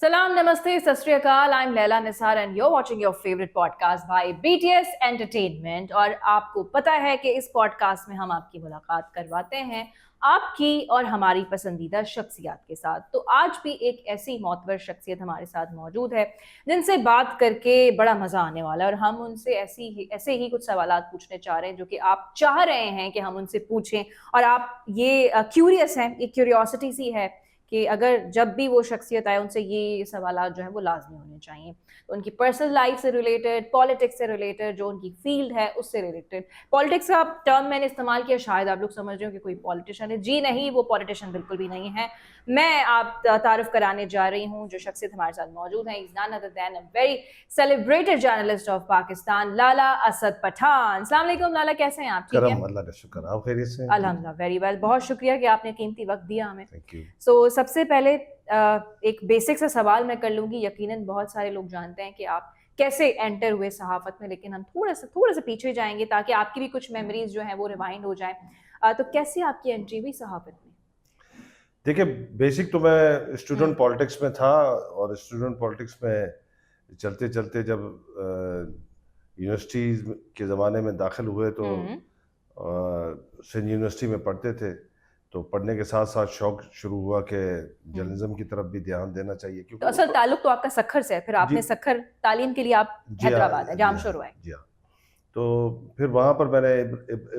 Salam, namaste, sat sri akal. I'm Laila Nisar and you're watching your favorite podcast by BTS Entertainment. और आपको पता है कि इस पॉडकास्ट में हम आपकी मुलाकात करवाते हैं आपकी और हमारी पसंदीदा शख्सियत के साथ। तो आज भी एक ऐसी मोतबर शख्सियत हमारे साथ मौजूद है जिनसे बात करके बड़ा मज़ा आने वाला है और हम उनसे ऐसे ही कुछ सवालात पूछने चाह रहे हैं जो कि आप चाह रहे हैं कि हम उनसे पूछें और आप ये क्यूरियस हैं, एक क्यूरियोसिटी सी है कि अगर जब भी वो शख्सियत आए उनसे ये सवालात जो है वो लाजमी होने चाहिए। तो उनकी पर्सनल लाइफ से रिलेटेड, पॉलिटिक्स से रिलेटेड, जो उनकी फील्ड है उससे रिलेटेड। पॉलिटिक्स का टर्म मैंने इस्तेमाल किया, शायद आप लोग समझ रहे हो कि कोई पॉलिटिशियन है। जी नहीं, वो पॉलिटिशियन बिल्कुल भी नहीं है। मैं आप तारुफ कराने जा रही हूँ जो शख्सियत हमारे साथ मौजूद है। Is none other than a very celebrated journalist of Pakistan, Lala Asad Pathan. अस्सलाम वालेकुम लाला, कैसे हैं आप? ठीक है, अल्लाह का शुक्र। आप खैरियत से हैं? अल्हम्दुलिल्लाह, वेरी वेल। बहुत शुक्रिया कि आपने कीमती वक्त दिया हमें। Thank you. सबसे पहले एक बेसिक सा सवाल मैं कर लूँगी। यकीनन बहुत सारे लोग जानते हैं कि आप कैसे एंटर हुए सहाफ़त में, लेकिन हम थोड़ा सा पीछे जाएंगे ताकि आपकी भी कुछ मेमोरीज जो हैं वो रिवाइंड हो जाए। तो कैसे आपकी एंट्री हुई सहाफ़त में? देखिए, बेसिक तो मैं हम्म, स्टूडेंट पॉलिटिक्स में था और स्टूडेंट पॉलिटिक्स में चलते चलते जब यूनिवर्सिटीज़ के ज़माने में दाखिल हुए तो हम्म। सिंध यूनिवर्सिटी में पढ़ते थे। तो पढ़ने के साथ साथ शौक शुरू हुआ कि हम्म। जर्नलिज्म की तरफ भी ध्यान देना चाहिए, तो क्योंकि असल ताल्लुक तो आपका सखर से है, फिर जी आपने सखर तालीम के लिए आप जी हाँ, हैदराबाद है, जी हाँ, जामशोर हुआ है। जी हाँ। तो फिर वहाँ पर मैंने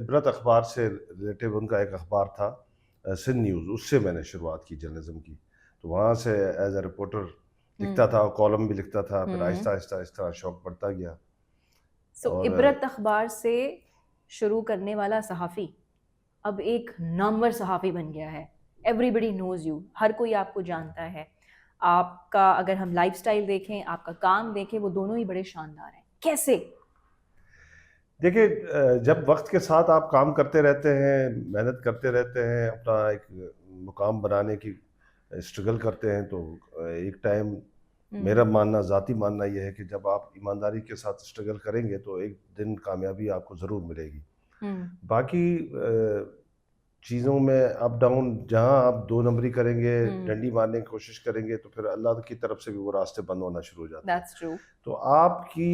इबरत अखबार से रिलेटिव उनका एक अखबार था, सिंध न्यूज़, उससे मैंने शुरुआत की जर्नलिज्म की। तो वहाँ से एज ए रिपोर्टर लिखता हम्म। था और कॉलम भी लिखता था। फिर हम्म। आहिस्ता आहिस्ता आहिस्ता शौक बढ़ता गया। और इबरत अखबार से शुरू करने वाला सहाफ़ी अब एक नामवर सहाफ़ी बन गया है। एवरीबडी नोज़ यू, हर कोई आपको जानता है। आपका अगर हम लाइफ़स्टाइल देखें, आपका काम देखें, वो दोनों ही बड़े शानदार हैं। कैसे? देखिए, जब वक्त के साथ आप काम करते रहते हैं, मेहनत करते रहते हैं, अपना एक मुकाम बनाने की स्ट्रगल करते हैं, तो एक टाइम मेरा मानना, ज़ाती मानना यह है कि जब आप ईमानदारी के साथ स्ट्रगल करेंगे तो एक दिन कामयाबी आपको ज़रूर मिलेगी। हुँ, बाकी चीज़ों में अप डाउन, जहाँ आप दो नंबरी करेंगे, हुँ, डंडी मारने की कोशिश करेंगे, तो फिर अल्लाह की तरफ से भी वो रास्ते बंद होना शुरू हो जाते हैं। That's true. तो आपकी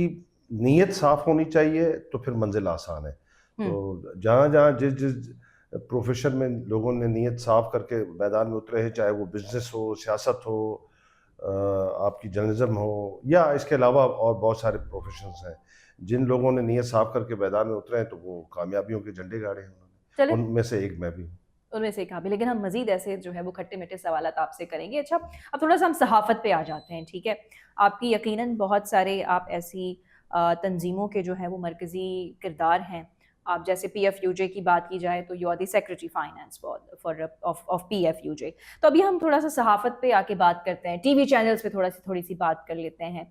नीयत साफ होनी चाहिए, तो फिर मंजिल आसान है। हुँ, तो जहाँ जहाँ जिस जिस प्रोफेशन में लोगों ने नीयत साफ करके मैदान में उतरे हैं, चाहे वो बिजनेस हो, सियासत हो, आपकी जर्नलिज्म हो, या इसके अलावा और बहुत सारे प्रोफेशंस हैं, जिन लोगों ने नीयत साफ करके मैदान में उतरे हैं तो वो कामयाबियों के झंडे गाड़े हैं उन्होंने। चलें, उनमें से एक मैं भी हूँ। उनमें से एक आप भी, लेकिन हम मज़ीद ऐसे जो है वो खट्टे-मीठे सवालात आपसे करेंगे। अच्छा, अब थोड़ा-सा हम सहाफ़त पे आ जाते हैं, ठीक है? आपकी यकीनन बहुत सारे आप ऐसी तंज़ीमों के जो हैं वो मरकज़ी किरदार हैं। आप जैसे पीएफयूजे की बात की जाए तो you are the secretary finance for of PFUJ. तो अभी हम थोड़ा-सा सहाफ़त पे आके बात करते हैं, टीवी चैनल्स पे थोड़ी-सी बात कर लेते हैं।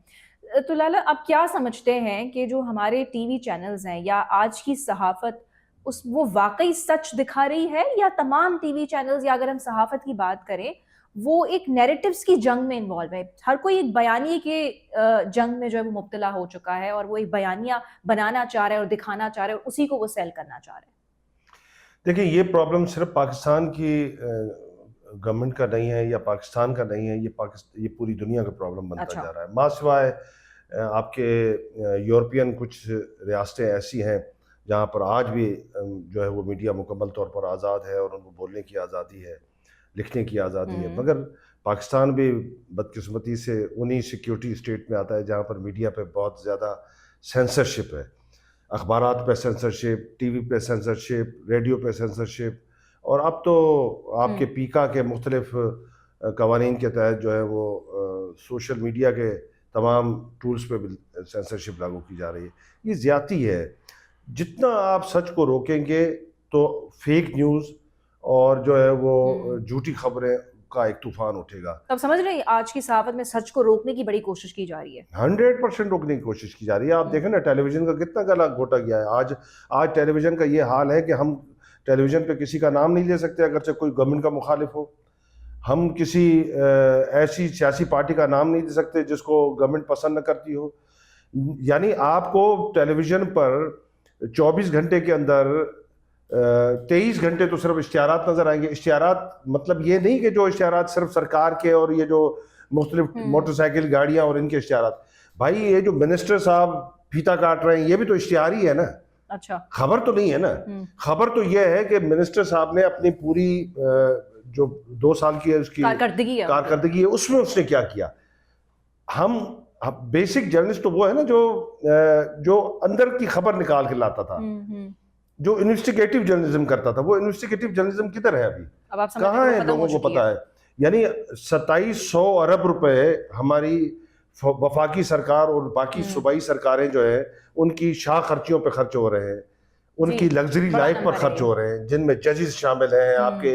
तो लाला, आप क्या समझते हैं कि जो हमारे टीवी चैनल्स हैं या आज की सहाफ़त वो वाक़ई सच दिखा रही है, या तमाम टीवी चैनल्स, या अगर हम सहाफ़त की बात करें, वो एक नैरेटिव्स की जंग में इन्वॉल्व है। हर कोई एक बयानिए के जंग में जो है वो मुब्तला हो चुका है और वो एक बयानिया बनाना चाह रहा है और दिखाना चाह रहा है और उसी को वो सेल करना चाह रहा है। देखिए, ये प्रॉब्लम सिर्फ पाकिस्तान की गवर्नमेंट का नहीं है या पाकिस्तान का नहीं है, ये पूरी दुनिया का प्रॉब्लम बनता अच्छा। जा रहा है। मासिवाय आपके यूरोपियन कुछ रियासतें ऐसी हैं जहाँ पर आज भी जो है वो मीडिया मुकम्मल तौर पर आज़ाद है और उनको बोलने की आज़ादी है, लिखने की आज़ादी है। हुँ, मगर पाकिस्तान भी बदकिस्मती से उन्हीं सिक्योरिटी स्टेट में आता है जहाँ पर मीडिया पे बहुत ज़्यादा सेंसरशिप है। अखबारात पे सेंसरशिप, टीवी पे सेंसरशिप, रेडियो पे सेंसरशिप, और अब तो हुँ। आपके पीका के मुख्तलिफ कवानीन के तहत जो है वो सोशल मीडिया के तमाम टूल्स पे भी सेंसरशिप लागू की जा रही है। ये ज़्यादती है। जितना आप सच को रोकेंगे तो फेक न्यूज़ और जो है वो हुँ। झूठी खबरें का एक तूफान उठेगा। तो आप समझ रहे हैं आज की सहाफ़त में सच को रोकने की बड़ी कोशिश की जा रही है। 100% रोकने की कोशिश की जा रही है। आप हुँ, देखें ना, टेलीविज़न का कितना गला घोटा गया है। आज आज टेलीविज़न का ये हाल है कि हम टेलीविज़न पे किसी का नाम नहीं ले सकते अगरचे कोई गवर्नमेंट का मुखालिफ हो। हम किसी ऐसी सियासी पार्टी का नाम नहीं दे सकते जिसको गवर्नमेंट पसंद न करती हो। यानी आपको टेलीविज़न पर 24 घंटे के अंदर 23 घंटे तो सिर्फ इश्तिहारात नज़र आएंगे। इश्तिहारात मतलब ये नहीं कि जो इश्तिहारात सिर्फ सरकार के और ये जो मुख्तलिफ मोटरसाइकिल गाड़ियां और इनके इश्तिहारात। भाई ये जो मिनिस्टर साहब फीता काट रहे हैं ये भी तो इश्तिहार ही है ना, अच्छा खबर तो नहीं है ना। खबर तो यह है कि मिनिस्टर साहब ने अपनी पूरी जो 2 साल की है उसकी कारकर्दगी है उसमें उसने क्या किया। हम बेसिक जर्नलिस्ट तो वो है ना जो अंदर की खबर निकाल के लाता था, जो इन्वेस्टिगेटिव जर्नलिज्म करता था। वो इन्वेस्टिगेटिव जर्नलिज्म किधर है अभी, कहाँ है, लोगों को पता है? यानी 2700 अरब रुपए हमारी वफाकी सरकार और बाकी सूबाई सरकारें जो है उनकी शाह खर्चियों पे खर्च हो रहे हैं, उनकी लग्जरी लाइफ पर खर्च हो रहे हैं, जिनमें जजेस शामिल हैं, आपके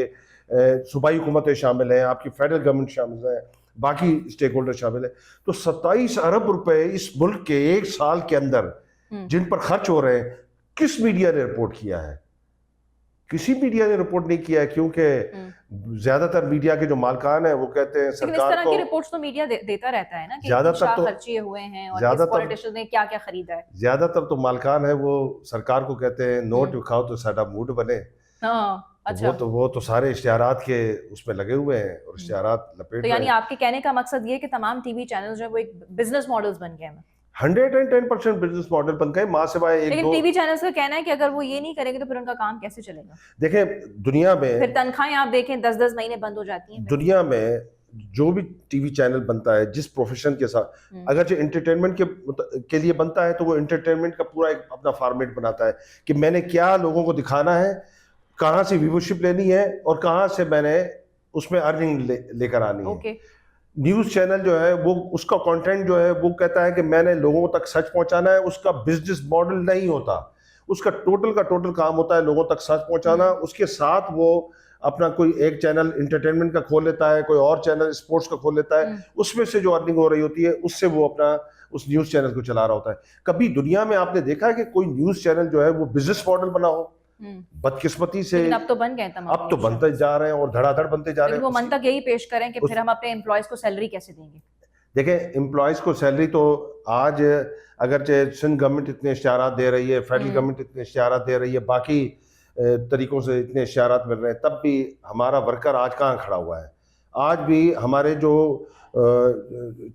सूबाई हुकूमतें शामिल हैं, आपकी फेडरल गवर्नमेंट शामिल है, बाकी स्टेक होल्डर शामिल है। तो 27 अरब रुपए इस मुल्क के 1 साल के अंदर जिन पर खर्च हो रहे हैं, किस मीडिया ने रिपोर्ट किया है? किसी मीडिया ने रिपोर्ट नहीं किया है, क्योंकि ज्यादातर मीडिया के जो मालकान है वो कहते हैं सरकार इस तरह की रिपोर्ट्स तो मीडिया देता रहता है ना कि ज्यादातर तो खर्चे हुए हैं और किस पॉलिटिशियन ने क्या क्या खरीदा है। ज्यादातर तो मालकान है वो सरकार को कहते हैं नोट दिखाओ तो साडा मूड बने। अच्छा। वो तो सारे इश्तिहारात के उसमें लगे हुए हैं और इश्तिहारात लपेट तो यानी आपके कहने का मकसद ये है कि तमाम टीवी चैनल्स जो है वो एक बिजनेस मॉडल्स बन गए हैं। 110% बिजनेस मॉडल बन गए, माँ सिवाय एक लेकिन टीवी चैनल्स का कहना है कि अगर वो ये नहीं करेंगे तो फिर उनका काम कैसे चलेगा? देखें दुनिया में फिर तनख्वाहें आप देखें 10-10 महीने बंद हो जाती हैं। दुनिया में जो भी टीवी चैनल बनता है जिस प्रोफेशन के साथ, अगर जो एंटरटेनमेंट के लिए बनता है तो वो एंटरटेनमेंट का पूरा एक अपना फॉर्मेट बनाता है कि मैंने क्या लोगों को दिखाना है, कहाँ से व्यूवरशिप लेनी है और कहाँ से मैंने उसमें अर्निंग लेकर आनी है। ओके। न्यूज़ चैनल जो है वो उसका कंटेंट जो है वो कहता है कि मैंने लोगों तक सच पहुंचाना है, उसका बिजनेस मॉडल नहीं होता, उसका टोटल का टोटल काम होता है लोगों तक सच पहुंचाना। उसके साथ वो अपना कोई एक चैनल एंटरटेनमेंट का खोल लेता है, कोई और चैनल स्पोर्ट्स का खोल लेता है, उसमें से जो अर्निंग हो रही होती है उससे वो अपना उस न्यूज़ चैनल को चला रहा होता है। कभी दुनिया में आपने देखा है कि कोई न्यूज़ चैनल जो है वो बिजनेस मॉडल बना हो? बदकिस्मती से अब तो बन गए तमाम, अब तो बनते जा रहे हैं और धड़ाधड़ बनते जा रहे हैं। वो मंतक यही पेश करें कि फिर हम अपने एम्प्लॉयज को सैलरी कैसे देंगे? देखें एम्प्लॉयज को सैलरी तो आज अगरचे सिंध गवर्नमेंट इतने इश्तिहारात दे रही है, फेडरल गवर्नमेंट इतने इश्तिहारात दे रही है, बाकी तरीकों से इतने इश्तिहारात मिल रहे हैं, तब भी हमारा वर्कर आज कहाँ खड़ा हुआ है? आज भी हमारे जो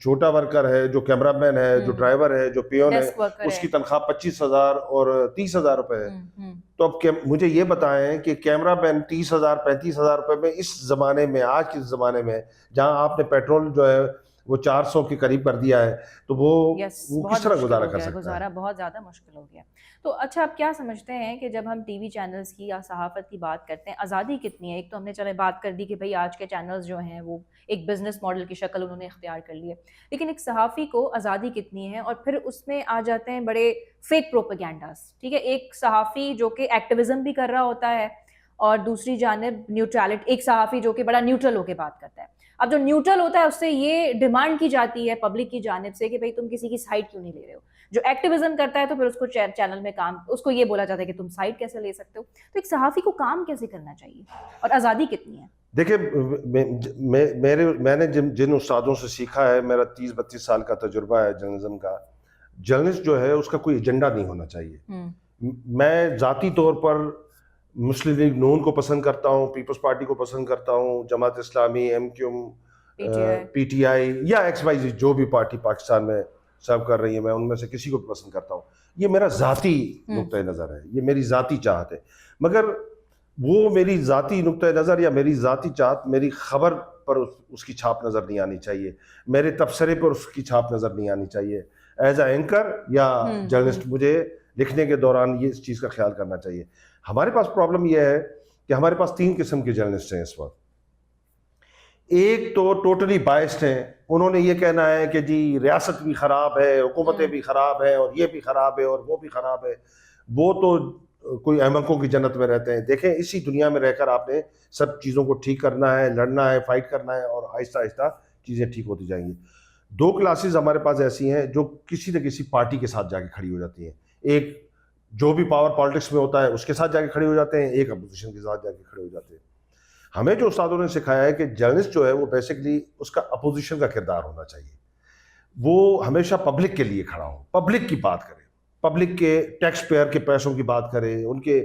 छोटा वर्कर है, जो कैमरामैन है, जो ड्राइवर है, जो पियोन है, उसकी तनख्वाह 25,000 और 30,000 रुपए है। तो अब मुझे ये बताएं कि कैमरामैन 30,000 35,000 रुपए में इस जमाने में, आज के ज़माने में जहां आपने पेट्रोल जो है वो 400 के करीब कर दिया है, तो वो किस तरह गुजारा कर सकता है? गुजारा बहुत ज़्यादा मुश्किल हो गया। तो अच्छा, आप क्या समझते हैं कि जब हम टीवी चैनल्स की या सहाफ़त की बात करते हैं, आज़ादी कितनी है? एक तो हमने चले बात कर दी कि भाई आज के चैनल्स जो हैं वो एक बिज़नेस मॉडल की शक्ल उन्होंने इख्तियार कर ली है, लेकिन एक सहाफ़ी को आज़ादी कितनी है? और फिर उसमें आ जाते हैं बड़े फेक प्रोपेगेंडास। ठीक है, एक सहाफ़ी जो कि एक्टिविज़म भी कर रहा होता है और दूसरी जानिब न्यूट्रलिटी, एक सहाफ़ी जो कि बड़ा न्यूट्रल होकर बात करता है। अब जो न्यूट्रल होता है उससे ये डिमांड की जाती है पब्लिक की जानिब से कि भाई तुम किसी की साइड क्यों नहीं ले रहे हो। जो एक्टिविज्म करता है तो फिर उसको चैनल में काम, उसको ये बोला जाता है कि तुम साइड कैसे ले सकते हो। तो एक सहाफ़ी को काम कैसे करना चाहिए और आज़ादी कितनी है? देखिए मैंने जिन उस्तादों से सीखा है, मेरा 30-32 साल का तजुर्बा है जर्नलिज्म का। जर्नलिस्ट जो है उसका कोई एजेंडा नहीं होना चाहिए। मैं ज़ाती तौर पर मुस्लिम लीग नून को पसंद करता हूँ, पीपल्स पार्टी को पसंद करता हूँ, जमात इस्लामी, MQ, PTI या XYZ जो भी पार्टी पाकिस्तान में सर्व कर रही है, मैं उनमें से किसी को भी पसंद करता हूँ। ये मेरा ज़ाती नुक्ता नज़र है, ये मेरी ज़ाती चाहत है। मगर वो मेरी ज़ाती नुक्ता नज़र या मेरी ज़ाती चाहत मेरी खबर पर उसकी छाप नज़र नहीं आनी चाहिए, मेरे तबसरे पर उसकी छाप नज़र नहीं आनी चाहिए। एज अ एंकर या जर्नलिस्ट मुझे लिखने के दौरान ये इस चीज़ का ख्याल करना चाहिए। हमारे पास प्रॉब्लम यह है कि हमारे पास 3 किस्म के जर्नलिस्ट हैं इस वक्त। एक तो टोटली बायस्ड हैं, उन्होंने ये कहना है कि जी रियासत भी ख़राब है, हुकूमतें भी ख़राब है और ये भी ख़राब है और वो भी ख़राब है। वो तो कोई अहमकों की जन्नत में रहते हैं। देखें इसी दुनिया में रहकर आपने सब चीज़ों को ठीक करना है, लड़ना है, फाइट करना है और आहिस्ता आहिस्ता चीज़ें ठीक होती जाएंगी। 2 क्लासेस हमारे पास ऐसी हैं जो किसी न किसी पार्टी के साथ जाके खड़ी हो जाती हैं। एक जो भी पावर पॉलिटिक्स में होता है उसके साथ जाके खड़े हो जाते हैं, एक अपोजिशन के साथ जाके खड़े हो जाते हैं। हमें जो उस्तादों ने सिखाया है कि जर्नलिस्ट जो है वो बेसिकली उसका अपोजिशन का किरदार होना चाहिए। वो हमेशा पब्लिक के लिए खड़ा हो, पब्लिक की बात करे, पब्लिक के टैक्स पेयर के पैसों की बात करे, उनके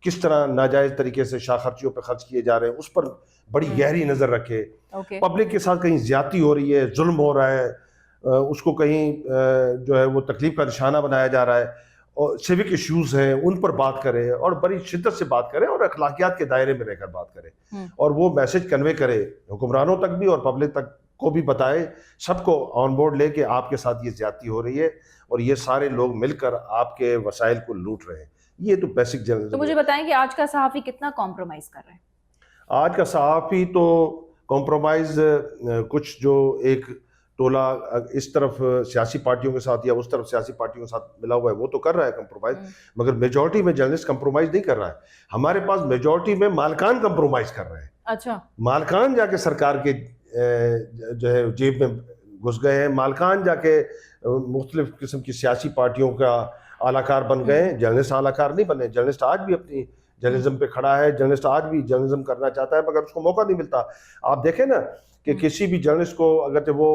किस तरह नाजायज़ तरीके से शाह खर्चियों पर खर्च किए जा रहे हैं, उस पर बड़ी गहरी नज़र रखे। ओके। पब्लिक के साथ कहीं ज्यादती हो रही है, जुल्म हो रहा है, उसको कहीं जो है वो तकलीफ का निशाना बनाया जा रहा है, और सिविक इश्यूज हैं उन पर बात करें और बड़ी शिद्दत से बात करें और अखलाकियात के दायरे में रहकर बात करें, और वो मैसेज कन्वे करे हुक्मरानों तक भी और पब्लिक तक को भी बताए, सबको ऑन बोर्ड ले कि आपके साथ ये ज्यादती हो रही है और ये सारे लोग मिलकर आपके वसाइल को लूट रहे हैं। ये तो बेसिक जर्नलिज्म। तो मुझे बताएं कि आज का सहाफ़ी कितना कॉम्प्रोमाइज कर रहा है? आज का सहाफ़ी तो कॉम्प्रोमाइज कुछ जो एक टोला इस तरफ सियासी पार्टियों के साथ या उस तरफ सियासी पार्टियों के साथ मिला हुआ है वो तो कर रहा है कॉम्प्रोमाइज, मगर मेजॉरिटी में जर्नलिस्ट कॉम्प्रोमाइज नहीं कर रहा है। हमारे पास मेजॉरिटी में मालकान कॉम्प्रोमाइज कर रहे हैं। अच्छा। मालकान जाके सरकार के जो है जेब में घुस गए हैं, मालकान जाके मुख्तलिफ किस्म की सियासी पार्टियों का आलाकार बन गए हैं। जर्नलिस्ट आलाकार नहीं बने। जर्नलिस्ट आज भी अपनी जर्नलिज्म पे खड़ा है, जर्नलिस्ट आज भी जर्नलिज्म करना चाहता है, मगर उसको मौका नहीं मिलता। आप देखें ना कि किसी भी जर्नलिस्ट को अगर वो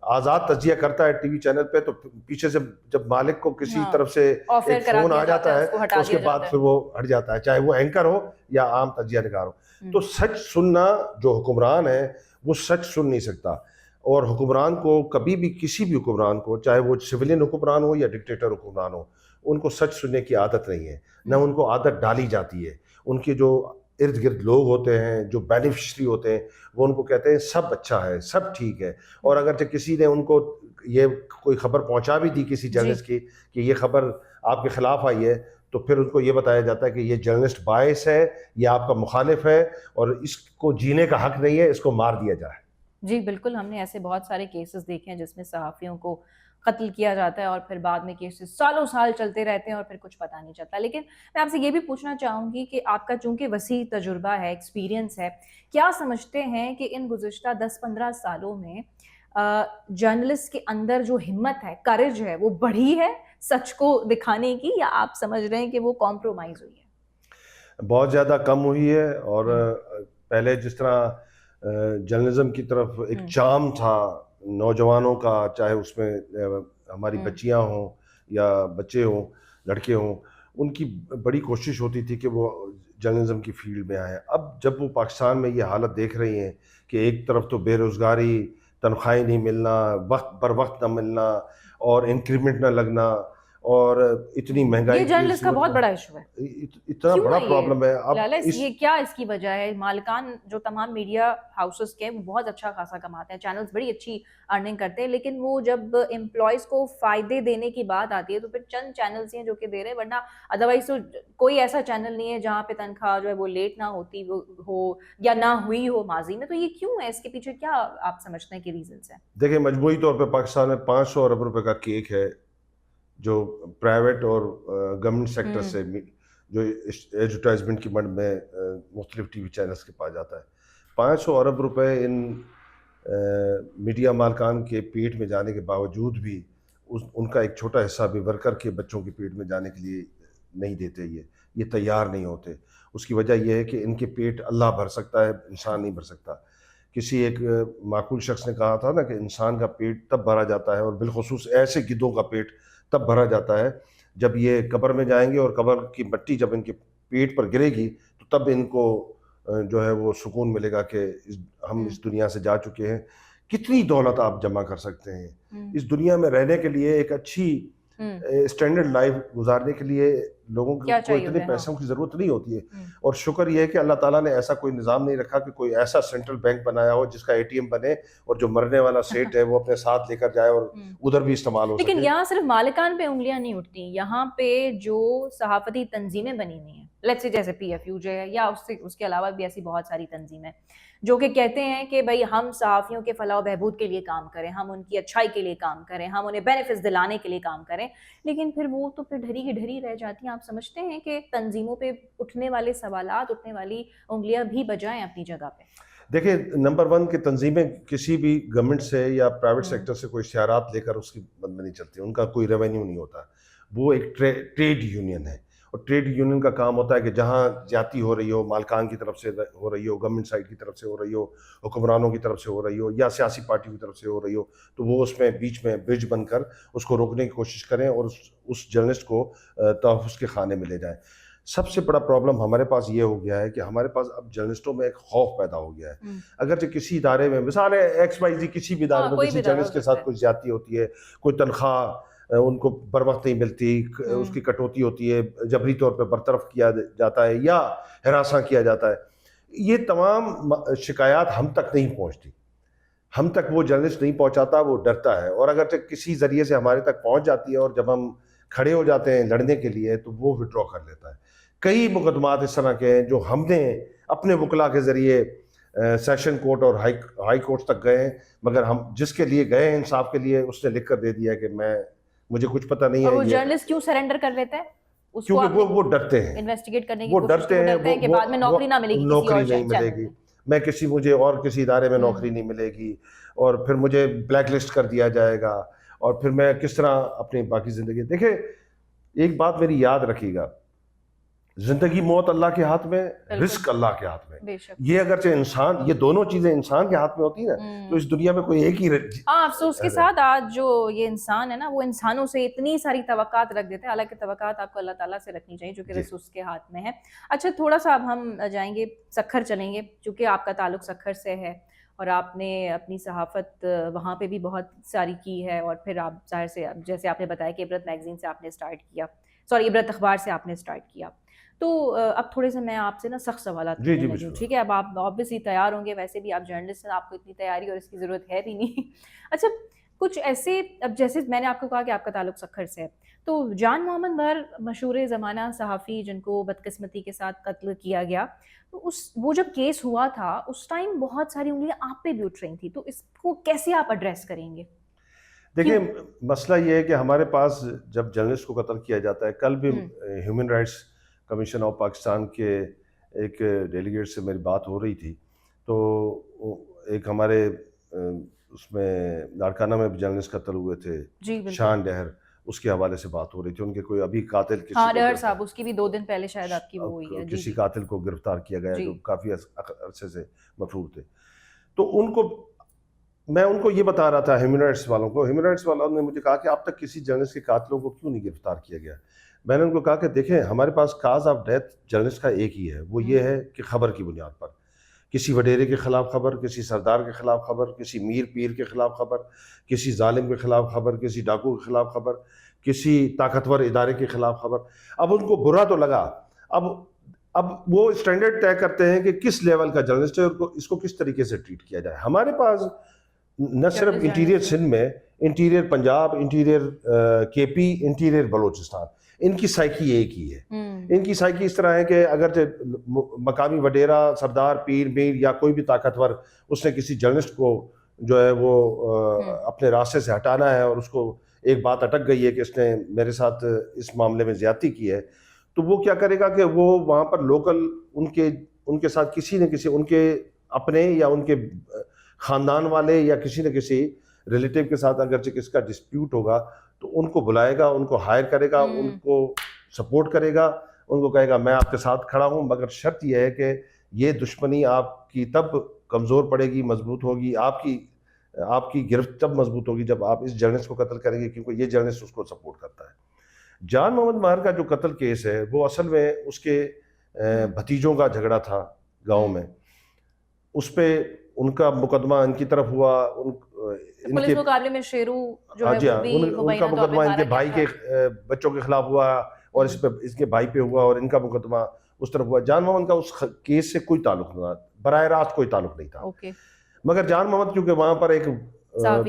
आज़ाद तजिया करता है टीवी चैनल पे, तो पीछे से जब मालिक को किसी तरफ से एक फोन आ जाता है तो उसके बाद फिर वो हट जाता है, चाहे वो एंकर हो या आम तजिया निगार हो। तो सच सुनना, जो हुक्मरान है वो सच सुन नहीं सकता, और हुक्मरान को कभी भी, किसी भी हुक्मरान को, चाहे वो सिविलियन हुक्मरान हो या डिक्टेटर हुक्मरान हो, उनको सच सुनने की आदत नहीं है, न उनको आदत डाली जाती है। उनके जो इर्द गिर्द लोग होते हैं, जो बेनिफिशरी होते हैं, वो उनको कहते हैं सब अच्छा है, सब ठीक है। और अगर किसी ने उनको ये कोई खबर पहुंचा भी दी किसी जर्नलिस्ट की कि ये खबर आपके खिलाफ आई है, तो फिर उनको ये बताया जाता है कि ये जर्नलिस्ट बायस है, ये आपका मुखालिफ है और इसको जीने का हक नहीं है, इसको मार दिया जाए। जी बिल्कुल, हमने ऐसे बहुत सारे केसेस देखे हैं जिसमें सहाफ़ियों को कत्ल किया जाता है और फिर बाद में केसेस सालों साल चलते रहते हैं और फिर कुछ पता नहीं चलता। लेकिन मैं आपसे ये भी पूछना चाहूँगी कि आपका चूँकि वसी तजुर्बा है, एक्सपीरियंस है, क्या समझते हैं कि इन गुज़िश्ता 10-15 सालों में जर्नलिस्ट के अंदर जो हिम्मत है, करेज है, वो बढ़ी है सच को दिखाने की, या आप समझ रहे हैं कि वो कॉम्प्रोमाइज़ हुई है? बहुत ज़्यादा कम हुई है। और पहले जिस तरह जर्नलिज्म की तरफ एक चार्म था नौजवानों का, चाहे उसमें हमारी बच्चियां हों या बच्चे हों, लड़के हों, उनकी बड़ी कोशिश होती थी कि वो जर्नलिज्म की फील्ड में आए। अब जब वो पाकिस्तान में ये हालत देख रही हैं कि एक तरफ तो बेरोज़गारी, तनख्वाहें नहीं मिलना, वक्त पर वक्त ना मिलना और इंक्रीमेंट ना लगना, और इतनी महंगाई, ये जर्नलिस्ट का बहुत बड़ा इशू है। इतना बड़ा प्रॉब्लम है। अब ये क्या इसकी वजह है? मालिकान जो तमाम मीडिया हाउसेस के, वो बहुत अच्छा खासा कमाते हैं, चैनल्स बड़ी अच्छी अर्निंग करते हैं, लेकिन वो जब एम्प्लॉयज को फायदे देने की बात आती है तो फिर चंद चैनल्स हैं जो कि दे रहे हैं, वरना अदरवाइज तो कोई ऐसा चैनल नहीं है जहाँ पे तनख्वाह जो है वो लेट ना होती हो या ना हुई हो माजी में। तो ये क्यों है? इसके पीछे क्या आप समझते हैं कि रीजंस है? देखिए, मजमूई तौर पर पाकिस्तान में 500 अरब रुपए का केक है जो प्राइवेट और गवर्नमेंट सेक्टर से जो एडवर्टाइजमेंट की मद में मुख्तलिफ टीवी चैनल्स के पास जाता है। 500 अरब रुपए इन मीडिया मालकान के पेट में जाने के बावजूद भी उनका एक छोटा हिस्सा भी वर्कर के बच्चों के पेट में जाने के लिए नहीं देते। ये तैयार नहीं होते। उसकी वजह यह है कि इनके पेट अल्लाह भर सकता है, इंसान नहीं भर सकता। किसी एक माकूल शख्स ने कहा था ना कि इंसान का पेट तब भरा जाता है, और बिलखुसूस ऐसे गिद्धों का पेट तब भरा जाता है जब ये कब्र में जाएंगे और कब्र की मिट्टी जब इनके पेट पर गिरेगी तो तब इनको जो है वो सुकून मिलेगा कि हम इस दुनिया से जा चुके हैं। कितनी दौलत आप जमा कर सकते हैं इस दुनिया में रहने के लिए, एक अच्छी स्टैंडर्ड लाइफ गुजारने के लिए लोगों को इतने पैसों की जरूरत नहीं होती है। और शुक्र यह है कि अल्लाह ताला ने ऐसा कोई निज़ाम नहीं रखा कि कोई ऐसा सेंट्रल बैंक बनाया हो जिसका एटीएम बने और जो मरने वाला सेठ है वो अपने साथ लेकर जाए और उधर भी इस्तेमाल हो सके। लेकिन यहाँ सिर्फ मालिकान पे उंगलियां नहीं उठती, यहाँ पे जो सहाफती तंजीमें बनी हुई हैं, लेट्स से जैसे PFU जो है, या उसके अलावा भी ऐसी बहुत सारी तंजीमें जो कि कहते हैं कि भाई हम सहाफ़ियों के फलाह बहबूद के लिए काम करें, हम उनकी अच्छाई के लिए काम करें, हम उन्हें बेनिफिट्स दिलाने के लिए काम करें, लेकिन फिर वो तो फिर ढरी की ढरी रह जाती हैं। आप समझते हैं कि तंजीमों पे उठने वाले सवालात, उठने वाली उंगलियां भी बजाएं अपनी जगह पे? देखिए, नंबर 1 की तंजीमें किसी भी गवर्नमेंट से या प्राइवेट सेक्टर से कोई इश्तिहारात लेकर उसकी मद में नहीं चलती। उनका कोई रेवेन्यू नहीं होता। वो एक ट्रेड यूनियन है, और ट्रेड यूनियन का काम होता है कि जहाँ ज्यादती हो रही हो, मालकान की तरफ से हो रही हो, गवर्नमेंट साइड की तरफ से हो रही हो, हुक्मरानों की तरफ से हो रही हो, या सियासी पार्टी की तरफ से हो रही हो, तो वो उसमें बीच में ब्रिज बनकर उसको रोकने की कोशिश करें और उस जर्नलिस्ट को तहफ़्फ़ुज़ के खाने में ले जाएं। सबसे बड़ा प्रॉब्लम हमारे पास ये हो गया है कि हमारे पास अब जर्नलिस्टों में एक खौफ पैदा हो गया है। अगर किसी इदारे में, मिसाल है XYZ, किसी भी इदारे में कोई किसी भी इदारा जर्नलिस्ट हो के सकता साथ है। कोई ज्यादती होती है, कोई तनख्वाह उनको बर वक्त नहीं मिलती, उसकी कटौती होती है, जबरी तौर पर बरतरफ किया जाता है या हिरासा किया जाता है, ये तमाम शिकायत हम तक नहीं पहुंचती। हम तक वो जर्नलिस्ट नहीं पहुंचाता, वो डरता है। और अगर किसी जरिए से हमारे तक पहुंच जाती है और जब हम खड़े हो जाते हैं लड़ने के लिए, तो वो विड्रॉ कर लेता है। कई मुकदमात इस तरह के हैं जो हमने अपने वकला के जरिए सेशन कोर्ट और हाई कोर्ट तक गए हैं, मगर हम जिसके लिए गए हैं इंसाफ के लिए, उसने लिख कर दे दिया कि मुझे कुछ पता नहीं और है। वो जर्नलिस्ट क्यों सरेंडर कर लेते हैं? क्योंकि वो डरते हैं इन्वेस्टिगेट करने की वो कोशिश डरते वो हैं डरते हैं कि बाद में नौकरी ना मिलेगी, नौकरी किसी और नहीं चैनल मिलेगी, में। मुझे और किसी इदारे में नौकरी नहीं मिलेगी, और फिर मुझे ब्लैक लिस्ट कर दिया जाएगा, और फिर मैं किस तरह अपनी बाकी जिंदगी। देखिए, एक बात मेरी याद रखिएगा, जिंदगी मौत अल्लाह के हाथ में, रिस्क अल्लाह के हाथ में। बेशक। ये अगरचे इंसान, ये दोनों चीजें इंसान के हाथ में होती है ना, तो इस दुनिया में कोई एक ही हाँ, अफसोस के साथ आज जो ये इंसान है ना, वो इंसानों से इतनी सारी तवक्कात रख देते हैं। हालांकि तवक्कात आपको अल्लाह ताला से रखनी चाहिए, जो कि रिसोर्स के हाथ में है। अच्छा, थोड़ा सा अब हम जाएंगे सखर, चलेंगे, क्योंकि आपका ताल्लुक सखर से है और आपने अपनी सहाफ़त वहाँ पे भी बहुत सारी की है। और फिर आप जाहिर से, जैसे आपने बताया कि इबरत मैगज़ीन से आपने स्टार्ट किया, सॉरी इबरत अखबार से आपने स्टार्ट किया, तो अब थोड़े से मैं आपसे ना सख्त सवाल करने लगी हूँ, ठीक है? अब आप ऑब्वियसली तैयार होंगे, वैसे भी आप जर्नलिस्ट हैं, आपको इतनी तैयारी और इसकी ज़रूरत है भी नहीं। अच्छा, कुछ ऐसे, अब जैसे मैंने आपको कहा कि आपका ताल्लुक सखर से है, तो जान मोहम्मद मर, मशहूर ज़माना सहाफ़ी जिनको बदकिस्मती के साथ कत्ल किया गया, तो वो जब केस हुआ था उस टाइम बहुत सारी उंगलियां आप पे भी उठ रही थी, तो इसको कैसे आप एड्रेस करेंगे? देखिए, मसला ये है कि हमारे पास जब जर्नलिस्ट को कत्ल किया जाता है, कल भी human rights commission of Pakistan के एक डेलीगेट से मेरी बात हो रही थी, तो एक हमारे उसमें लाड़काना में भी जर्नलिस्ट कत्ल हुए थे, शान डहर, उसके हवाले से बात हो रही थी। उनके कोई अभी कातिल डहर साहब, उसकी भी 2 दिन पहले शायद आपकी वो हुई है, किसी कातिल को गिरफ्तार किया गया जो काफ़ी अरसे से मफरूर थे। तो मैं उनको ये बता रहा था, ह्यूमन राइट्स वालों को, ह्यूमन राइट्स वालों ने मुझे कहा कि अब तक किसी जर्नलिस्ट के कातिलों को क्यों नहीं गिरफ्तार किया गया। मैंने उनको कहा कि देखें, हमारे पास काज ऑफ डेथ जर्नलिस्ट का एक ही है, वो ये है कि खबर की बुनियाद पर, किसी वडेरे के खिलाफ खबर, किसी सरदार के खिलाफ खबर, किसी मीर पीर के खिलाफ खबर, किसी जालिम के खिलाफ खबर, किसी डाकू के खिलाफ खबर, किसी ताकतवर इदारे के खिलाफ खबर। अब उनको बुरा तो लगा, अब वो स्टैंडर्ड तय करते हैं कि किस लेवल का जर्नलिस्ट है और इसको किस तरीके से ट्रीट किया जाए। हमारे पास न सिर्फ इंटीरियर सिंध में, interior Punjab, interior KP, interior Balochistan, इनकी साइकी एक ही है। इनकी साइकी इस तरह है कि अगर मकामी वडेरा, सरदार, पीर, मीर या कोई भी ताकतवर, उसने किसी जर्नलिस्ट को जो है वो अपने रास्ते से हटाना है और उसको एक बात अटक गई है कि इसने मेरे साथ इस मामले में ज्यादती की है, तो वो क्या करेगा कि वो वहाँ पर लोकल उनके साथ किसी न किसी, उनके अपने या उनके ख़ानदान वाले या किसी न किसी रिलेटिव के साथ अगर किसका डिस्प्यूट होगा, तो उनको बुलाएगा, उनको हायर करेगा, उनको सपोर्ट करेगा, उनको कहेगा मैं आपके साथ खड़ा हूँ, मगर शर्त यह है कि ये दुश्मनी आपकी तब कमज़ोर पड़ेगी, मजबूत होगी, आपकी गिरफ्त तब मजबूत होगी जब आप इस जर्नलिस्ट को कत्ल करेंगे, क्योंकि ये जर्नलिस्ट उसको सपोर्ट करता है। जान मोहम्मद महर का जो कत्ल केस है, वो असल में उसके भतीजों का झगड़ा था गाँव में, उस पर उनका मुकदमा इनकी तरफ हुआ, पुलिस मुकाबले में शेरू जो है वो भी उनका मुकदमा इनके भाई के बच्चों के खिलाफ हुआ और इसके भाई पे हुआ और इनका मुकदमा उस तरफ हुआ। जान मोहम्मद का उस केस से कोई ताल्लुक नहीं था, बराह रास्त कोई ताल्लुक नहीं था। मगर जान मोहम्मद क्योंकि वहां पर एक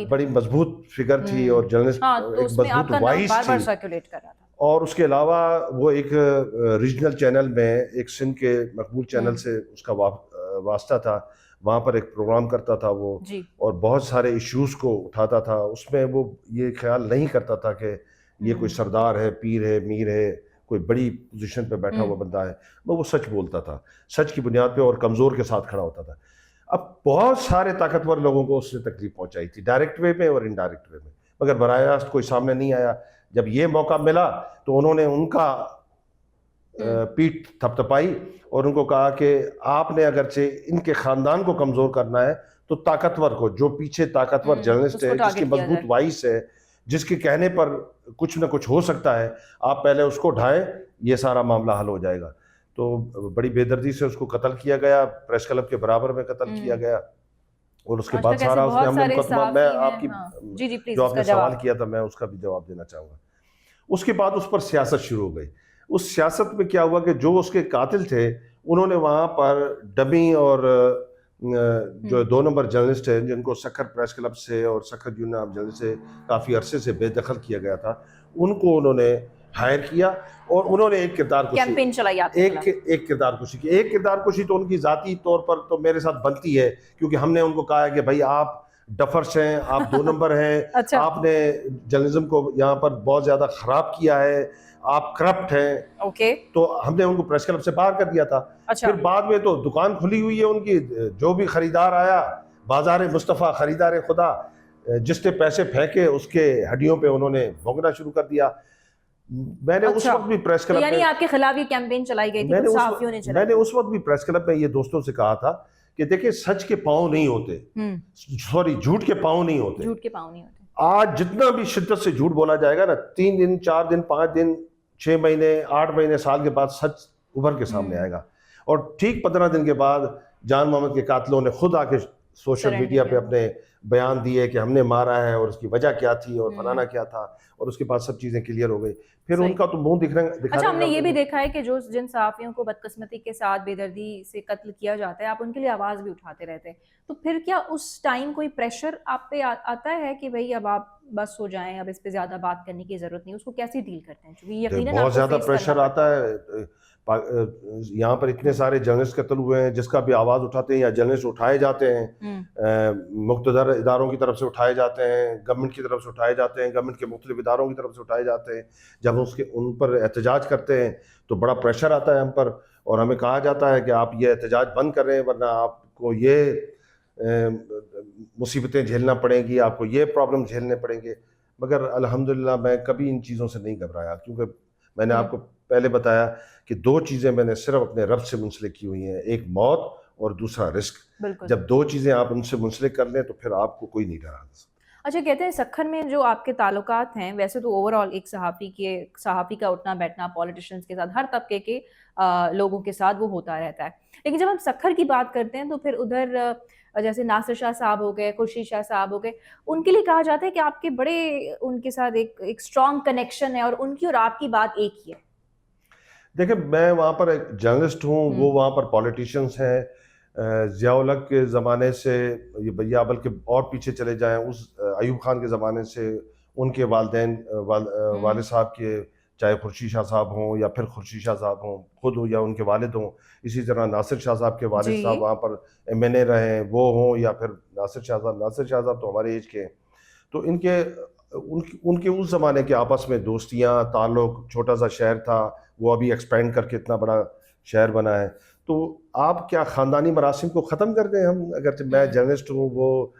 बड़ी मजबूत फिगर थी और जर्नलिस्ट एक मजबूत वॉइस थी, और उसके अलावा वो एक रीजनल चैनल में, एक सिंध के मकबूल चैनल से उसका वास्ता था, वहाँ पर एक प्रोग्राम करता था वो, और बहुत सारे इश्यूज़ को उठाता था। उसमें वो ये ख्याल नहीं करता था कि ये कोई सरदार है, पीर है, मीर है, कोई बड़ी पोजीशन पे बैठा हुआ बंदा है। वो सच बोलता था, सच की बुनियाद पे, और कमज़ोर के साथ खड़ा होता था। अब बहुत सारे ताकतवर लोगों को उसने तकलीफ पहुँचाई थी, डायरेक्ट वे में और इनडायरेक्ट वे में, मगर बराह रास्त कोई सामने नहीं आया। जब ये मौका मिला तो उन्होंने उनका पीठ थपथपाई और उनको कहा कि आपने अगरचे इनके खानदान को कमजोर करना है, तो ताकतवर को, जो पीछे ताकतवर जर्नलिस्ट है, जिसकी मजबूत वॉइस है, जिसके कहने पर कुछ न कुछ हो सकता है, आप पहले उसको ढाएं, ये सारा मामला हल हो जाएगा। तो बड़ी बेदर्दी से उसको कत्ल किया गया, प्रेस क्लब के बराबर में कत्ल किया गया, और उसके आज बाद तक ऐसे सारा उसने बहुत हमने सारे मुकदमा, मैं सहाफी हैं। आपकी हाँ जी जी प्लीज जो उसका आपने सवाल जवाब। किया था मैं उसका भी जवाब देना चाहूँगा। उसके बाद उस पर सियासत शुरू हो गई। उस सियासत में क्या हुआ कि जो उसके कातिल थे उन्होंने वहाँ पर डमी और जो 2 नंबर जर्नलिस्ट हैं जिनको सखर प्रेस क्लब से और सखर यूनियन ऑफ जर्नलिस्ट से काफ़ी अरसे से बेदखल किया गया था, उनको उन्होंने हायर किया और उन्होंने एक किरदार कैंपेन चलाई आपके खिलाफ। एक किरदार कुशी की। एक किरदार कुशी तो उनकी ज़ाती तौर पर तो मेरे साथ बनती है, क्योंकि हमने उनको कहा है कि भाई आप डफर्स हैं, आप 2 नंबर हैं, अच्छा। आपने जर्नलिज्म को यहाँ पर बहुत ज़्यादा ख़राब किया है, आप करप्ट हैं। ओके। तो हमने उनको प्रेस क्लब से बाहर कर दिया था। अच्छा। फिर बाद में तो दुकान खुली हुई है उनकी, जो भी खरीदार आया, बाजार मुस्तफ़ा खरीदार खुदा, जिसने पैसे फेंके उसके हड्डियों पे उन्होंने भोंकना शुरू कर दिया। मैंने उस अच्छा। वक्त भी प्रेस तो क्लब यानी में आपके खिलाफ ये कैंपेन चलाई गई थी, कुछ सहाफियों ने चलाई मैंने थी। उस वक्त भी प्रेस क्लब में ये दोस्तों से कहा था कि देखिए सच के पाँव नहीं होते, सॉरी झूठ के पाँव नहीं होते। झूठ के पाँव नहीं होते। आज जितना भी शिद्दत से झूठ बोला जाएगा ना, 3 दिन 4 दिन 5 दिन 6 महीने 8 महीने साल के बाद सच उभर के सामने आएगा। और ठीक 15 दिन के बाद जान मोहम्मद के कातिलों ने खुद आके सोशल मीडिया पे अपने बयान दिए कि हमने मारा है और उसकी वजह क्या थी और फलाना क्या था, और उसके बाद सब चीजें क्लियर हो गई। फिर उनका तो मुंह दिखा। अच्छा, हमने ये भी देखा है कि जो जिन सहाफियों को बदकिस्मती के साथ बेदर्दी से कत्ल किया जाता है, आप उनके लिए आवाज भी उठाते रहते हैं, तो फिर क्या उस टाइम कोई प्रेशर आप पे आता है कि भाई अब आप बस हो जाएं, अब इस पे ज्यादा बात करने की जरूरत नहीं, उसको कैसे डील करते हैं? क्योंकि यकीनन बहुत आपको ज्यादा फेस प्रेशर करना आता है। यहाँ पर इतने सारे जर्नलिस्ट कत्ल हुए हैं, जिसका भी आवाज उठाते हैं या जर्नलिस्ट उठाए जाते हैं, मुख्तदर इदारों की तरफ से उठाए जाते हैं, गवर्नमेंट की तरफ से उठाए जाते हैं, गवर्नमेंट के मुख्तलिफ इदारों की तरफ से उठाए जाते हैं। जब उसके उन पर एहतजाज करते हैं तो बड़ा प्रेशर आता है हम पर, और हमें कहा जाता है कि आप ये एहतजाज बंद करें वरना आपको ये मुसीबतें झेलना पड़ेंगी, आपको ये प्रॉब्लम झेलने पड़ेंगे। मगर अल्हम्दुलिल्लाह मैं कभी इन चीज़ों से नहीं घबराया, क्योंकि मैंने आपको पहले बताया कि 2 चीज़ें मैंने सिर्फ अपने रब से मुंसलिक की हुई हैं, एक मौत और दूसरा रिस्क। जब 2 चीज़ें आप उनसे मुंसलिक कर लें तो फिर आपको कोई नहीं डरा। अच्छा, कहते हैं सखर में जो आपके ताल्लुकात हैं, वैसे तो ओवरऑल एक सहाफ़ी का उठना बैठना पॉलिटिशियंस के साथ, हर तबके के लोगों के साथ वो होता रहता है, लेकिन जब हम सखर की बात करते हैं तो फिर उधर जैसे नासिर शाह साहब हो गए, खुर्शीद शाह साहब हो गए, उनके लिए कहा जाता है कि आपके बड़े उनके साथ एक स्ट्रॉन्ग कनेक्शन है और उनकी और आपकी बात एक ही है। देखिए, मैं वहाँ पर एक जर्नलिस्ट हूँ, वो वहाँ पर पॉलिटिशियंस हैं। ज़ियाउल हक के ज़माने से ये भैया, बल्कि और पीछे चले जाएं, उस अयूब खान के ज़माने से उनके वालिदैन वालिद साहब के, चाहे खुर्शीद शाह साहब हों या फिर खुर्शीद शाह साहब हों खुद हो या उनके वालिद हों, इसी तरह नासिर शाह साहब के वालिद साहब वहाँ पर MNA रहे हैं, वो हों, या फिर नासिर शाह साहब तो हमारे एज के हैं। तो उनके उस ज़माने के आपस में दोस्तियाँ, ताल्लुक, छोटा सा शहर था, वो अभी एक्सपेंड करके इतना बड़ा शहर बना है। तो आप क्या ख़ानदानी मरासिम को ख़त्म कर दें? हम, अगर मैं जर्नलिस्ट हूँ, वो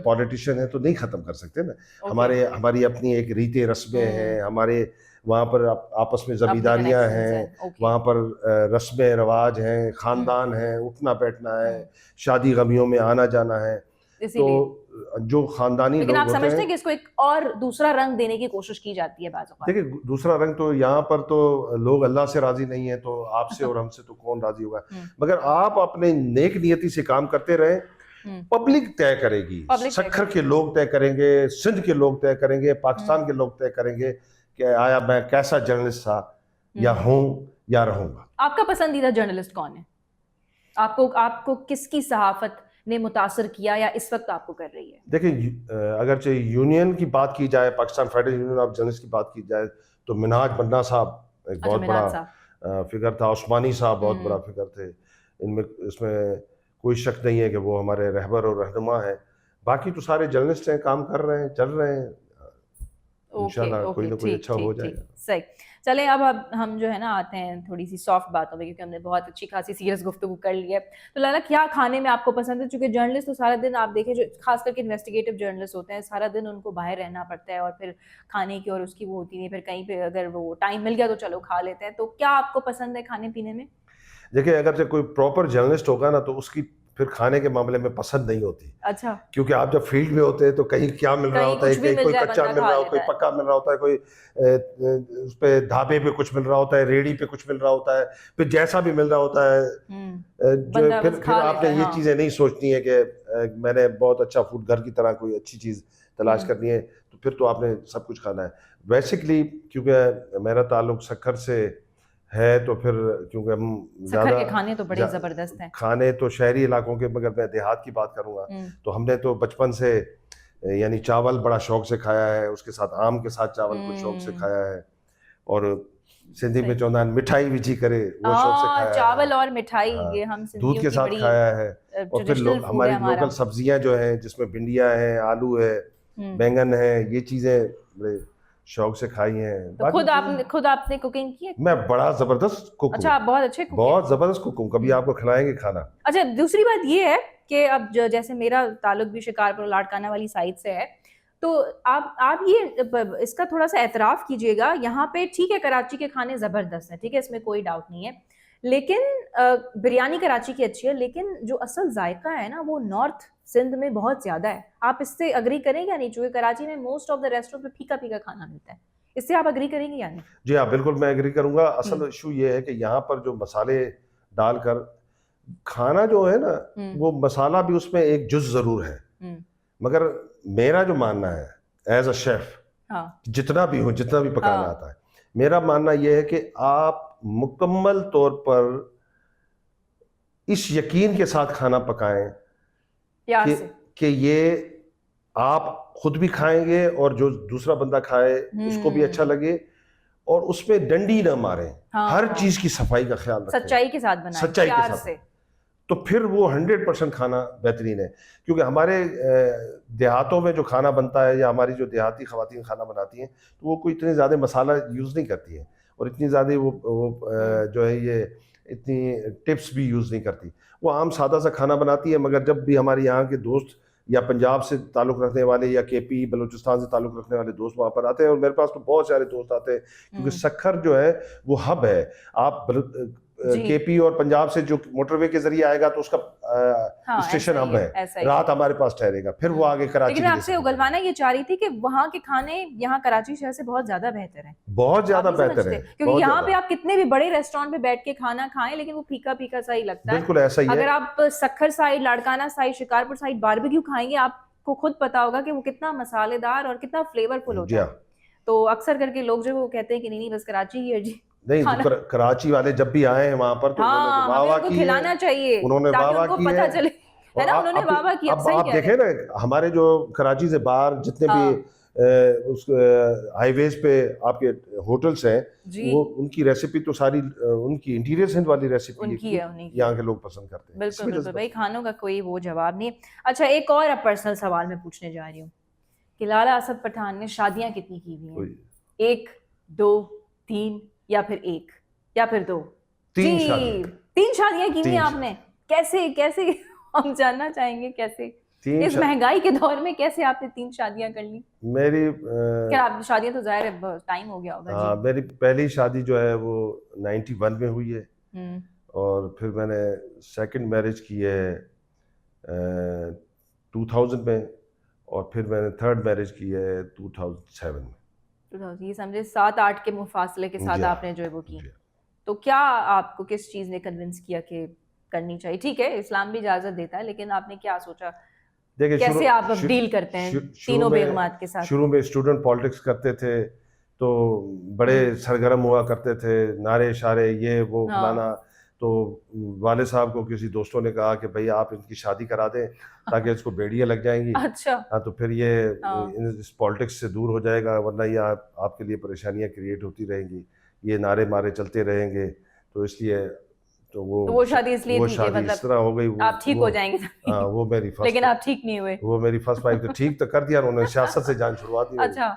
पॉलिटिशियन है, तो नहीं ख़त्म कर सकते ना। हमारी अपनी एक रीतें रस्में हैं, हमारे वहाँ पर आपस में ज़मींदारियाँ हैं, वहाँ पर रस्में रवाज हैं, ख़ानदान है, उठना बैठना है, शादी गमियों में आना जाना है। तो जो खानदानी लोग होते हैं, आप समझते हैं कि इसको एक और दूसरा रंग देने की कोशिश की जाती है बाज़ औक़ात? देखिए, दूसरा रंग तो यहाँ पर तो लोग अल्लाह से राजी नहीं है, तो आपसे और हमसे तो कौन राजी होगा। मगर आप अपने नेक नियति से काम करते रहें, पब्लिक तय करेगी, सखर के लोग तय करेंगे, सिंध के लोग तय करेंगे, पाकिस्तान के लोग तय करेंगे कि आया मैं कैसा जर्नलिस्ट था, या हूँ या रहूँगा। आपका पसंदीदा जर्नलिस्ट कौन है? आपको किसकी सहाफत ने मुतासर किया या इस वक्त आपको कर रही है? देखिए, अगरचे यूनियन की बात की जाए, Pakistan federal union of journalist की बात की जाए, तो मिनहाज मन्ना साहब एक बहुत बड़ा फिगर था, उस्मानी साहब बहुत बड़ा फिगर थे। इसमें कोई शक नहीं है कि वो हमारे रहबर और रहनुमा है। बाकी तो सारे जर्नलिस्ट हैं, काम कर रहे हैं, चल रहे हैं, इंशाल्लाह कोई ना कोई अच्छा हो जाएगा। सही। चलें, अब हम जो है ना आते हैं थोड़ी सी सॉफ्ट बातों पे, क्योंकि हमने बहुत अच्छी खासी सीरियस गुफ्तगू कर ली है। तो लाला, क्या खाने में आपको पसंद है? चूंकि जर्नलिस्ट तो सारा दिन आप देखें, जो खास करके इन्वेस्टिगेटिव जर्नलिस्ट होते हैं, सारा दिन उनको बाहर रहना पड़ता है और फिर खाने की और उसकी वो होती नहीं, फिर कहीं पे अगर वो टाइम मिल गया तो चलो खा लेते हैं। तो क्या आपको पसंद है खाने पीने में? देखिए, अगर कोई प्रॉपर जर्नलिस्ट होगा ना, तो उसकी फिर खाने के मामले में पसंद नहीं होती। अच्छा। क्योंकि आप जब फील्ड में होते हैं तो कहीं क्या मिल रहा कहीं होता है, कुछ भी कहीं मिल कोई जाए कच्चा बंदा मिल खा रहा हो, लेता कोई है। पक्का मिल रहा होता है, कोई उस पे ढाबे पे कुछ मिल रहा होता है, रेड़ी पे कुछ मिल रहा होता है, फिर जैसा भी मिल रहा होता है जो बंदा फिर बस फिर खा आपने लेता है, ये हाँ। चीज़ें नहीं सोचनी है कि मैंने बहुत अच्छा फूड घर की तरह कोई अच्छी चीज़ तलाश करनी है, तो फिर तो आपने सब कुछ खाना है। बेसिकली क्योंकि मेरा ताल्लुक सक्खर से है, तो फिर क्योंकि हम सक्खर ज़्यादा के खाने तो बड़े जबरदस्त हैं। खाने तो शहरी इलाकों के, मगर मैं देहात की बात करूँगा तो हमने तो बचपन से यानी चावल बड़ा शौक से खाया है, उसके साथ आम के साथ चावल को शौक से खाया है, और सिंधी में सही। चौंदा मिठाई विझी करे वो शौक से खाया है। चावल और मिठाई, हाँ, ये हम दूध सिंधियों के की साथ बड़ी खाया है। और फिर ट्रेडिशनल फूड है हमारी हमारा। लोकल सब्जियां जो हैं, जिसमें भिंडियां हैं, आलू है, बैंगन है, ये चीजें बड़े शौक से खाई हैं। तो खुद आपने कुकिंग की है? मैं बड़ा जबरदस्त कुक अच्छा, हूँ, आप बहुत अच्छे कुक हैं। बहुत जबरदस्त कुक हूँ, कभी आपको खिलाएंगे खाना। अच्छा, दूसरी बात ये है कि अब जैसे मेरा ताल्लुक भी शिकारपुर लाड़काना वाली साइड से है, तो आप ये इसका थोड़ा सा एतराफ़ कीजिएगा, यहाँ पे ठीक है कराची के खाने ज़बरदस्त हैं, ठीक है, इसमें कोई डाउट नहीं है, लेकिन बिरयानी कराची की अच्छी है, लेकिन जो असल जायका है ना वो नॉर्थ सिंध में बहुत ज़्यादा है। आप इससे अग्री करेंगे या नहीं? चूँकि कराची में मोस्ट ऑफ द रेस्टोरेंट में फीका फीका खाना मिलता है, इससे आप अग्री करेंगे या नहीं? जी हाँ, बिल्कुल मैं एग्री करूंगा। असल इशू ये है कि यहाँ पर जो मसाले डालकर खाना जो है ना, वो मसाला भी उसमें एक जुज जरूर है, मगर मेरा जो मानना है एज अ शेफ, जितना भी हो, जितना भी पकाना आता है, मेरा मानना यह है कि आप मुकम्मल तौर पर इस यकीन के साथ खाना पकाएं कि ये आप खुद भी खाएंगे और जो दूसरा बंदा खाए उसको भी अच्छा लगे, और उसमें डंडी ना मारें। हर चीज की सफाई का ख्याल रखें, सच्चाई के साथ बनाएं, सच्चाई के प्यार साथ से। तो फिर वो 100% खाना बेहतरीन है। क्योंकि हमारे देहातों में जो खाना बनता है, या हमारी जो देहाती ख़वातीन खाना बनाती हैं, तो वो कोई इतने ज़्यादा मसाला यूज़ नहीं करती हैं, और इतनी ज़्यादा वो जो है ये इतनी टिप्स भी यूज़ नहीं करती। वो आम सादा सा खाना बनाती है। मगर जब भी हमारे यहाँ के दोस्त या पंजाब से ताल्लुक़ रखने वाले या केपी बलूचिस्तान से ताल्लुक़ रखने वाले दोस्त वहाँ पर आते हैं, और मेरे पास तो बहुत सारे दोस्त आते हैं, क्योंकि सक्खर जो है वो हब है। आप केपी और पंजाब से जो मोटरवे के जरिए आएगा तो उसका स्टेशन हब है, रात हमारे पास ठहरेगा, फिर वो आगे कराची। लेकिन मैं आपसे उगलवाना ये चाह रही थी कि वहाँ के खाने यहाँ कराची शहर से बहुत ज्यादा बेहतर हैं, बहुत ज्यादा बेहतर है, क्योंकि यहाँ पे आप कितने भी बड़े रेस्टोरेंट पे बैठ के खाना खाएं, लेकिन वो फीका फीका सा ही लगता है। बिल्कुल ऐसा ही है। अगर आप Sukkur side, Larkana side, Shikarpur side barbecue खाएंगे, आपको खुद पता होगा कि वो कितना मसालेदार और कितना फ्लेवरफुल होता है। तो अक्सर करके लोग जो वो कहते हैं कि नहीं बस कराची ही है जी। नहीं, तो कराची वाले जब भी आए हैं वहां पर तो उन्होंने वाह की खिलाना चाहिए, उन्होंने वाह की पता चले, है ना, उन्होंने वाह की। अब आप देखें ना, हमारे जो कराची से बाहर जितने भी उस हाईवेज पे आपके होटल्स हैं, वो उनकी रेसिपी तो सारी उनकी इंटीरियर हिंद वाली रेसिपी उनकी है, यहाँ के लोग पसंद करते हैं। बिल्कुल बिल्कुल भाई, खानों का कोई वो जवाब नहीं। अच्छा, एक और अब पर्सनल सवाल मैं पूछने जा रही हूँ कि लाला असद पठान ने शादियां कितनी की हुई हैं? 1, 2, 3 या फिर 1 या फिर 2? 3 शादियां। 3 शादियां की हुई आपने? कैसे कैसे हम जानना चाहेंगे, कैसे इस महंगाई के दौर में कैसे आपने 3 शादियां कर ली? मेरी क्या आप शादियां तो जाहिर है टाइम हो गया होगा जी। मेरी पहली शादी जो है वो 91 में हुई है, और फिर मैंने सेकंड मैरिज की है 2000 में, और फिर मैंने थर्ड मैरिज की है 2007 में। ये समझे 7-8 के मुफासले के साथ आपने जो है वो की। तो क्या आपको किस चीज़ ने कन्विंस किया कि करनी चाहिए? ठीक है, इस्लाम भी इजाज़त देता है, लेकिन आपने क्या सोचा? देखिए, कैसे आप अब डील करते हैं तीनों बेगमात के साथ? शुरू में स्टूडेंट पॉलिटिक्स करते थे, तो बड़े सरगर्म हुआ करते थे, नारे शारे ये वो फलाना। तो वाले साहब को किसी दोस्तों ने कहा कि भाई आप इनकी शादी करा दें ताकि इसको बेड़ियाँ लग जाएंगी। अच्छा। हाँ, तो फिर ये इस पॉलिटिक्स से दूर हो जाएगा, वरना ये आपके लिए परेशानियाँ क्रिएट होती रहेंगी, ये नारे मारे चलते रहेंगे। तो इसलिए तो वो शादी इसलिए वो शादी मतलब इस तरह हो गई, आप ठीक हो जाएंगे। हाँ, वो मेरी फर्स्ट, लेकिन आप ठीक नहीं हुए। वो मेरी फर्स्ट वाइफ तो ठीक तो कर दिया उन्होंने, सियासत से जान छुड़वा दी। अच्छा।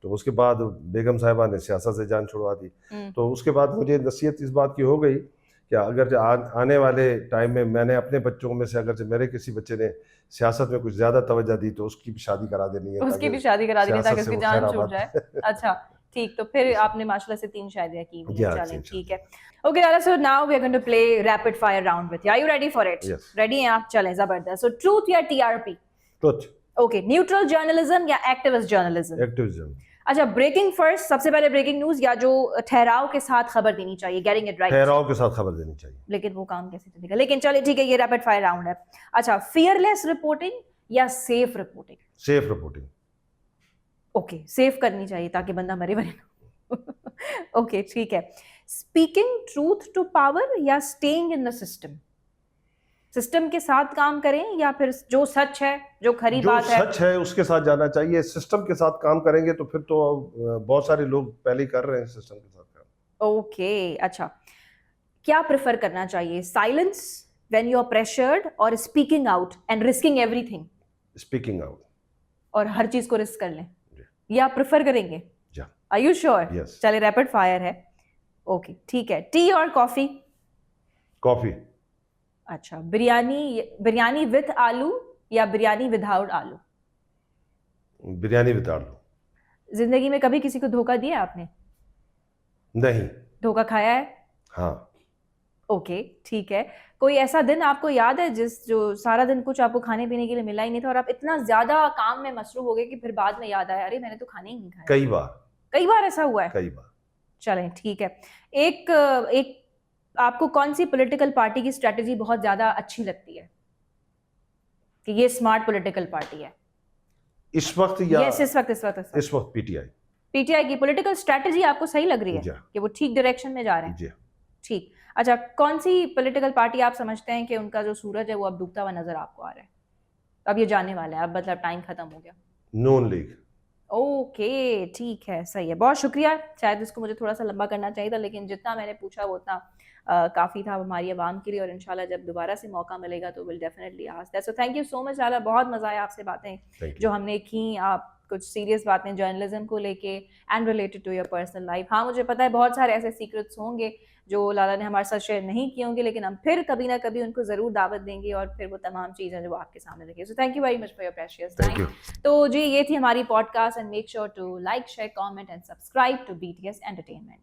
तो उसके बाद बेगम साहिबा ने सियासत से जान छुड़वा दी। तो उसके बाद मुझे नसीहत इस बात की हो गई कि अगर आने वाले टाइम में मैंने अपने बच्चों में से अगर मेरे किसी बच्चे ने सियासत में कुछ ज्यादा तवज्जो दी तो उसकी भी शादी करा देनी है, उसकी भी शादी करा देनी ताकि उसकी जान छूट जाए। अच्छा, ठीक, तो फिर आपने माशाल्लाह से 3 शायरियां की हुई हैं। Yeah, चलें, तीन ठीक है। Okay Lala, so now we are going to play rapid fire round with you. Are you ready for it? Yes. Ready हैं आप? चलें, जबरदस्त। सो ट्रूथ या TRP? Truth, okay, neutral journalism या एक्टिविस्ट जर्नलिज्म? एक्टिविज्म, अच्छा, ब्रेकिंग फर्स्ट, सबसे पहले breaking news या जो ठहराव के साथ खबर देनी चाहिए, गेटिंग इट राइट? ठहराव के साथ खबर देनी चाहिए। लेकिन वो काम कैसे चलेगा? लेकिन चलिए ठीक है, ये रैपिड फायर राउंड है। अच्छा, फियरलेस रिपोर्टिंग या safe reporting? Safe reporting. Okay, safe करनी चाहिए ताकि बंदा मरे वरे ना। ओके, ठीक है। स्पीकिंग ट्रूथ टू पावर या staying in the system? System के साथ काम करें या फिर जो सच है, जो खरी जो बात है? सच है उसके साथ जाना चाहिए। सिस्टम के साथ काम करेंगे तो फिर तो बहुत सारे लोग पहले ही कर रहे हैं सिस्टम के साथ काम। ओके, अच्छा, क्या प्रेफर करना चाहिए, silence when you are pressured और speaking out and risking everything? Speaking out. और हर चीज को रिस्क कर लें, ये आप प्रेफर करेंगे? Yeah. Are you sure? Yes. चलिए, रैपिड फायर है। ओके, ठीक है। टी और कॉफी? कॉफी। अच्छा, बिरयानी विद आलू या बिरयानी विदाउट आलू? बिरयानी बता लो। जिंदगी में कभी किसी को धोखा दिया आपने? नहीं। धोखा खाया है? हाँ। ओके, ठीक है। कोई ऐसा दिन आपको याद है जो सारा दिन कुछ आपको खाने पीने के लिए मिला ही नहीं था और आप इतना ज्यादा काम में मसरूफ हो गए कि फिर बाद में याद आया, अरे मैंने तो खाने ही नहीं खाया? कई बार। कई बार ऐसा हुआ है? कई बार। चलें, ठीक है। एक आपको कौन सी पॉलिटिकल पार्टी की स्ट्रेटजी बहुत ज्यादा अच्छी लगती है कि ये स्मार्ट पॉलिटिकल पार्टी है? इस वक्त या यस, इस वक्त इस वक्त पीटीआई। पीटीआई की पॉलिटिकल स्ट्रेटजी आपको सही लग रही है जी। कि वो ठीक डायरेक्शन में जा रहे हैं? जी। ठीक। अच्छा, कौन सी पॉलिटिकल पार्टी आप समझते हैं कि उनका जो सूरज है वो अब डूबता हुआ नजर आपको आ रहा है, अब ये जाने वाला है, अब मतलब टाइम खत्म हो गया? नून लीग। ओके, ठीक है, सही है, बहुत शुक्रिया। शायद इसको मुझे थोड़ा सा लंबा करना चाहिए था, लेकिन जितना मैंने पूछा वो उतना काफ़ी था हमारी आवाम के लिए, और इंशाल्लाह जब दोबारा से मौका मिलेगा तो will definitely ask that. So thank you so much Lala, बहुत मज़ा आया आपसे बातें जो हमने की। आप कुछ सीरियस बातें जर्नलिज्म को लेके and related to your personal life. हाँ, मुझे पता है बहुत सारे ऐसे सीक्रेट्स होंगे जो लाला ने हमारे साथ शेयर नहीं किए होंगे, लेकिन हम फिर कभी ना कभी उनको ज़रूर दावत देंगे और फिर वो तमाम चीज़ें जो आपके सामने रखें। So thank you very much for your precious time. तो जी, ये थी हमारी podcast, and make sure to like, share, comment and subscribe to BTS entertainment.